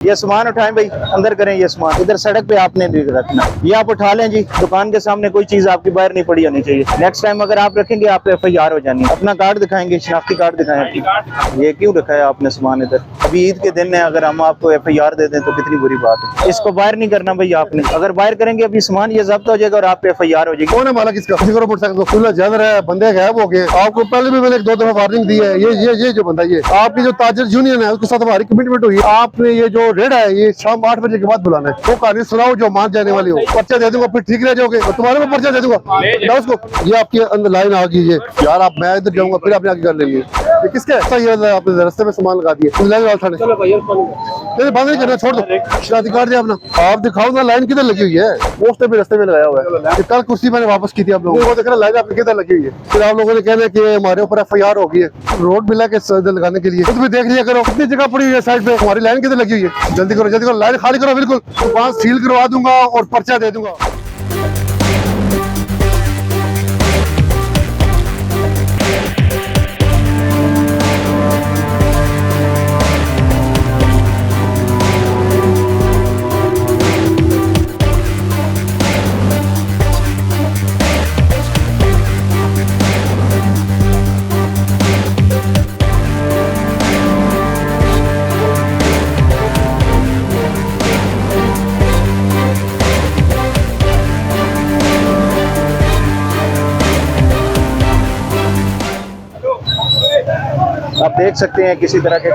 ये सामान उठाएं भाई, अंदर करें ये सामान, इधर सड़क पे आपने रखना, ये आप उठा लें जी। दुकान के सामने कोई चीज आपकी बाहर नहीं पड़ी होनी चाहिए। नेक्स्ट टाइम अगर आप रखेंगे आप FIR हो जानी है। अपना कार्ड दिखाएंगे, शनाख्ती कार्ड दिखाएं। ये क्यों रखा है आपने सामान इधर? अभी ईद के दिन है, अगर हम आपको FIR दे दें तो कितनी बुरी बात है। इसको बाहर नहीं करना भाई आपने, अगर बाहर करेंगे अभी सामान ये जब्त हो जाएगा और आप पे FIR हो जाएगी। कौन है मालिक इसका? किसी को मोटरसाइकिल खुला जल रहा है, बंदे गायब हो गए। आपको पहले भी मैंने 2 दफा वार्निंग दी है। ये जो बंदा, ये आपकी जो ताजर यूनियन है उसके साथ हमारी कमिटमेंट हुई। आपने ये जो रेड है ये शाम 8 बजे के बाद बुलाना है। वो कहानी सुनाओ जो मान जाने वाली हो। पर्चा दे दूंगा, फिर ठीक रह जाओगे। तुम्हारे को पर्चा दे दूंगा उसको। ये आपकी अंदर लाइन आ गई है यार, आप मैं इधर जाऊंगा फिर आपने आगे कर लेंगे। ये किसका है? ये आपने रास्ते में सामान लगा दिया। बंद नहीं करना, छोड़ दो। शादी कार्ड दिया अपना, आप दिखाओ ना लाइन किधर लगी हुई है। पोस्टर भी रास्ते में लगाया हुआ है। कल कुर्सी मैंने वापस की थी, आप लोगों को देखना लाइन आपकी किधर लगी हुई है। फिर आप लोगों ने कहना कि हमारे ऊपर FIR हो गई है रोड मिला के लगाने के लिए। खुद भी देख लिया करो कितनी जगह पड़ी हुई है साइड पे, हमारी लाइन किधर लगी हुई है। जल्दी करो, लाइन खाली करो बिल्कुल। दुकान सील करवा दूंगा और पर्चा दे दूंगा। आप देख सकते हैं किसी तरह के